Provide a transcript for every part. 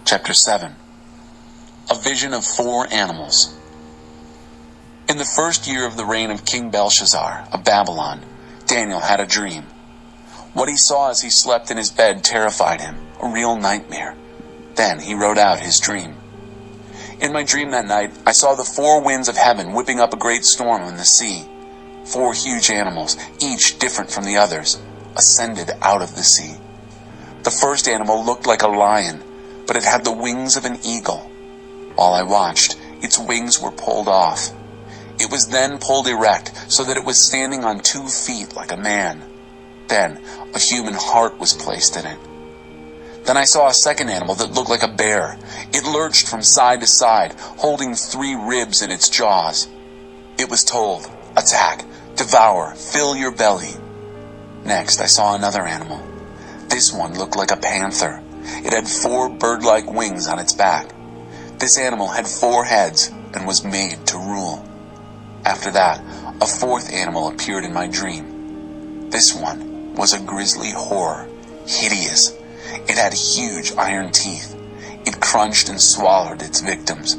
Chapter 7. A Vision of 4 Animals. In the first year of the reign of King Belshazzar of Babylon, Daniel had a dream. What he saw as he slept in his bed terrified him, a real nightmare. Then he wrote out his dream. In my dream that night, I saw the 4 winds of heaven whipping up a great storm in the sea. 4 huge animals, each different from the others, ascended out of the sea. The first animal looked like a lion, but it had the wings of an eagle. While I watched, its wings were pulled off. It was then pulled erect so that it was standing on 2 feet like a man. Then a human heart was placed in it. Then I saw a second animal that looked like a bear. It lurched from side to side, holding 3 ribs in its jaws. It was told, "Attack, devour, fill your belly." Next I saw another animal. This one looked like a panther. It had 4 bird-like wings on its back. This animal had 4 heads and was made to rule. After that, a 4th animal appeared in my dream. This one was a grisly horror, hideous. It had huge iron teeth. It crunched and swallowed its victims.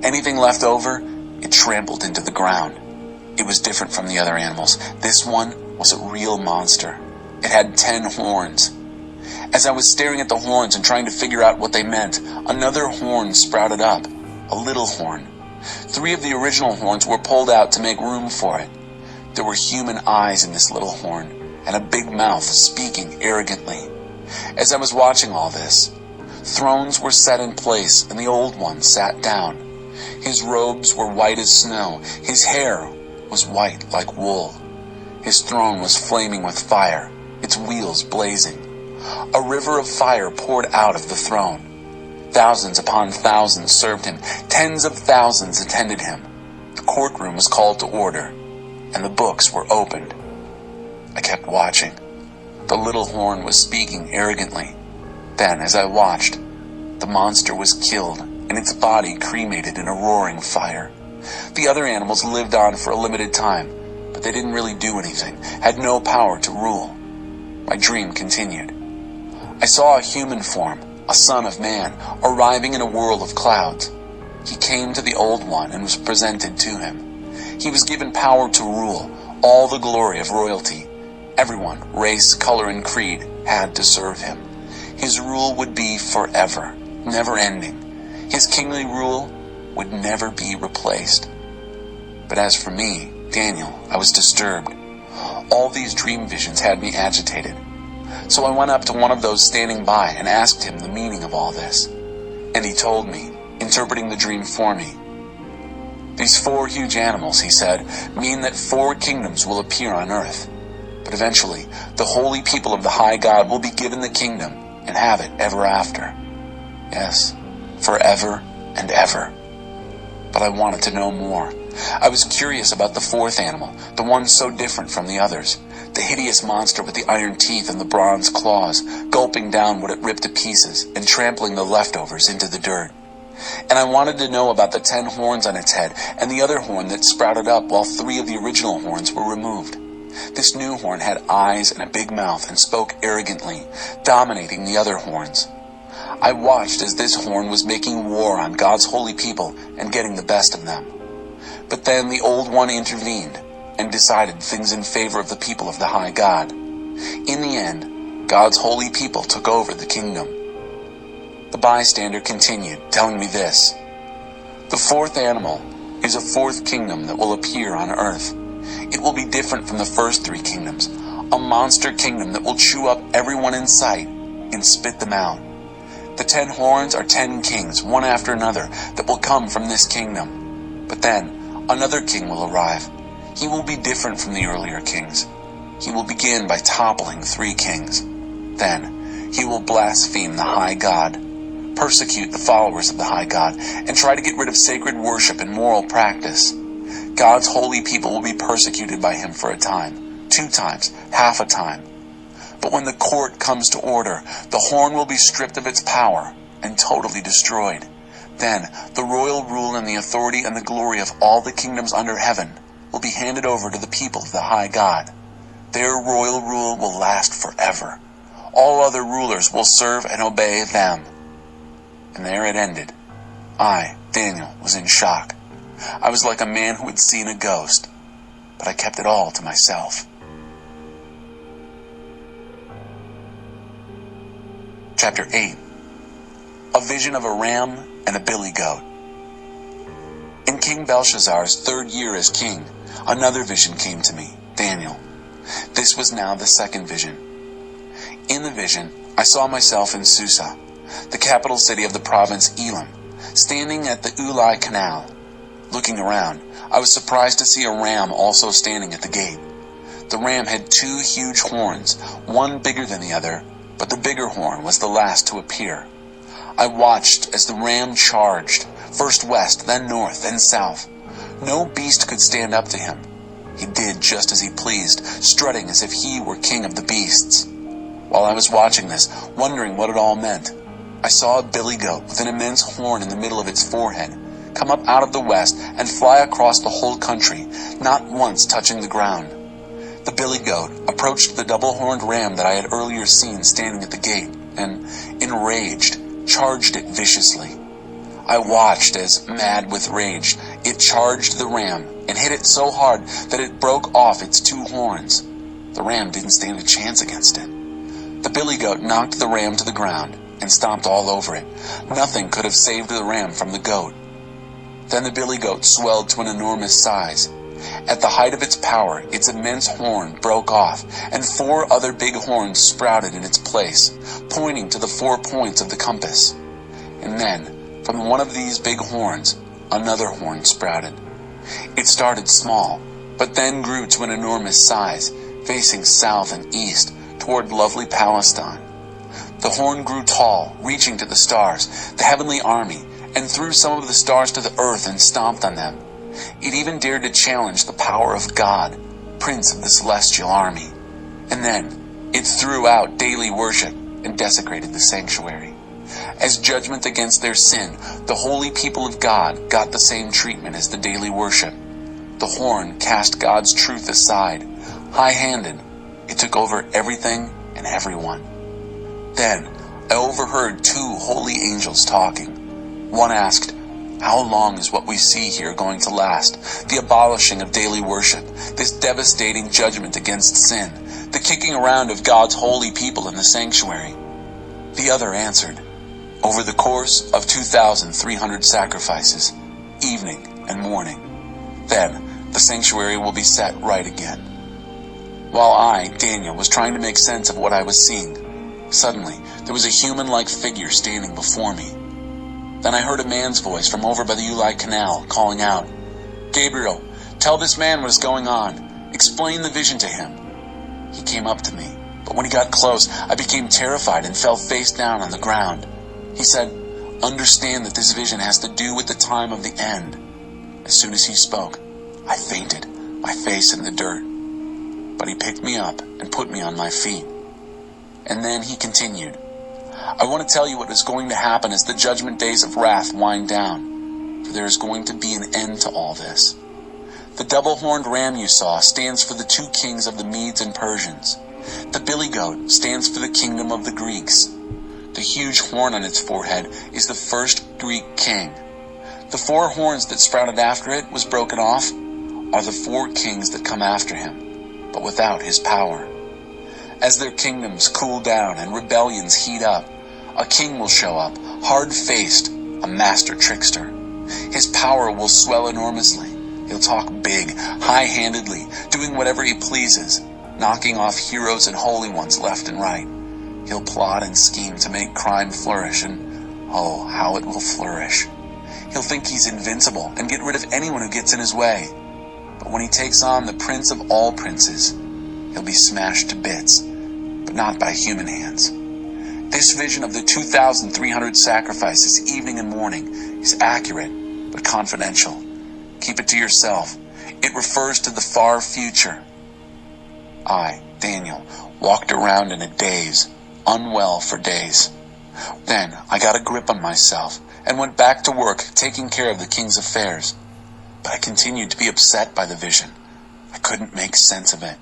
Anything left over, it trampled into the ground. It was different from the other animals. This one was a real monster. It had 10 horns. As I was staring at the horns and trying to figure out what they meant, another horn sprouted up, a little horn. 3 of the original horns were pulled out to make room for it. There were human eyes in this little horn, and a big mouth speaking arrogantly. As I was watching all this, thrones were set in place, and the old one sat down. His robes were white as snow. His hair was white like wool. His throne was flaming with fire, its wheels blazing. A river of fire poured out of the throne. Thousands upon thousands served him. Tens of thousands attended him. The courtroom was called to order, and the books were opened. I kept watching. The little horn was speaking arrogantly. Then, as I watched, the monster was killed, and its body cremated in a roaring fire. The other animals lived on for a limited time, but they didn't really do anything, had no power to rule. My dream continued. I saw a human form, a son of man, arriving in a whirl of clouds. He came to the old one and was presented to him. He was given power to rule, all the glory of royalty. Everyone, race, color, and creed, had to serve him. His rule would be forever, never ending. His kingly rule would never be replaced. But as for me, Daniel, I was disturbed. All these dream visions had me agitated. So I went up to one of those standing by and asked him the meaning of all this. And he told me, interpreting the dream for me. These 4 huge animals, he said, mean that 4 kingdoms will appear on earth. But eventually, the holy people of the high God will be given the kingdom and have it ever after. Yes, forever and ever. But I wanted to know more. I was curious about the 4th animal, the one so different from the others. The hideous monster with the iron teeth and the bronze claws, gulping down what it ripped to pieces and trampling the leftovers into the dirt. And I wanted to know about the 10 horns on its head and the other horn that sprouted up while 3 of the original horns were removed. This new horn had eyes and a big mouth and spoke arrogantly, dominating the other horns. I watched as this horn was making war on God's holy people and getting the best of them. But then the old one intervened and decided things in favor of the people of the high God. In the end, God's holy people took over the kingdom. The bystander continued, telling me this. The 4th animal is a 4th kingdom that will appear on earth. It will be different from the first 3 kingdoms, a monster kingdom that will chew up everyone in sight and spit them out. The 10 horns are 10 kings, one after another, that will come from this kingdom. But then, another king will arrive. He will be different from the earlier kings. He will begin by toppling 3 kings. Then, he will blaspheme the high God, persecute the followers of the high God, and try to get rid of sacred worship and moral practice. God's holy people will be persecuted by him for a time, 2 times, half a time. But when the court comes to order, the horn will be stripped of its power and totally destroyed. Then, the royal rule and the authority and the glory of all the kingdoms under heaven will be handed over to the people of the high God. Their royal rule will last forever. All other rulers will serve and obey them. And there it ended. I, Daniel, was in shock. I was like a man who had seen a ghost, but I kept it all to myself. Chapter 8. A vision of a ram and a billy goat. In King Belshazzar's 3rd year as king, another vision came to me, Daniel. This was now the 2nd vision. In the vision, I saw myself in Susa, the capital city of the province Elam, standing at the Ulai Canal. Looking around, I was surprised to see a ram also standing at the gate. The ram had 2 huge horns, one bigger than the other, but the bigger horn was the last to appear. I watched as the ram charged, first west, then north, then south. No beast could stand up to him. He did just as he pleased, strutting as if he were king of the beasts. While I was watching this, wondering what it all meant, I saw a billy goat with an immense horn in the middle of its forehead come up out of the west and fly across the whole country, not once touching the ground. The billy goat approached the double-horned ram that I had earlier seen standing at the gate and, enraged, charged it viciously. I watched as, mad with rage, it charged the ram and hit it so hard that it broke off its 2 horns. The ram didn't stand a chance against it. The billy goat knocked the ram to the ground and stomped all over it. Nothing could have saved the ram from the goat. Then the billy goat swelled to an enormous size. At the height of its power, its immense horn broke off, and 4 other big horns sprouted in its place, pointing to the 4 points of the compass. And then, from one of these big horns, another horn sprouted. It started small, but then grew to an enormous size, facing south and east, toward lovely Palestine. The horn grew tall, reaching to the stars, the heavenly army, and threw some of the stars to the earth and stomped on them. It even dared to challenge the power of God, Prince of the celestial army. And then, it threw out daily worship and desecrated the sanctuary. As judgment against their sin, the holy people of God got the same treatment as the daily worship. The horn cast God's truth aside. High-handed, it took over everything and everyone. Then, I overheard 2 holy angels talking. One asked, "How long is what we see here going to last? The abolishing of daily worship, this devastating judgment against sin, the kicking around of God's holy people in the sanctuary?" The other answered, "Over the course of 2,300 sacrifices, evening and morning. Then the sanctuary will be set right again." While I, Daniel, was trying to make sense of what I was seeing, suddenly there was a human-like figure standing before me. Then I heard a man's voice from over by the Ulai Canal calling out, "Gabriel, tell this man what is going on. Explain the vision to him." He came up to me, but when he got close, I became terrified and fell face down on the ground. He said, "Understand that this vision has to do with the time of the end." As soon as he spoke, I fainted, my face in the dirt. But he picked me up and put me on my feet. And then he continued, "I want to tell you what is going to happen as the judgment days of wrath wind down, for there is going to be an end to all this. The double-horned ram you saw stands for the 2 kings of the Medes and Persians. The billy goat stands for the kingdom of the Greeks. The huge horn on its forehead is the first Greek king. The 4 horns that sprouted after it was broken off are the 4 kings that come after him, but without his power. As their kingdoms cool down and rebellions heat up, a king will show up, hard-faced, a master trickster. His power will swell enormously. He'll talk big, high-handedly, doing whatever he pleases, knocking off heroes and holy ones left and right. He'll plot and scheme to make crime flourish, and oh, how it will flourish. He'll think he's invincible and get rid of anyone who gets in his way. But when he takes on the prince of all princes, he'll be smashed to bits, but not by human hands. This vision of the 2,300 sacrifices evening and morning is accurate, but confidential. Keep it to yourself. It refers to the far future." I, Daniel, walked around in a daze, unwell for days. Then I got a grip on myself and went back to work taking care of the king's affairs. But I continued to be upset by the vision. I couldn't make sense of it.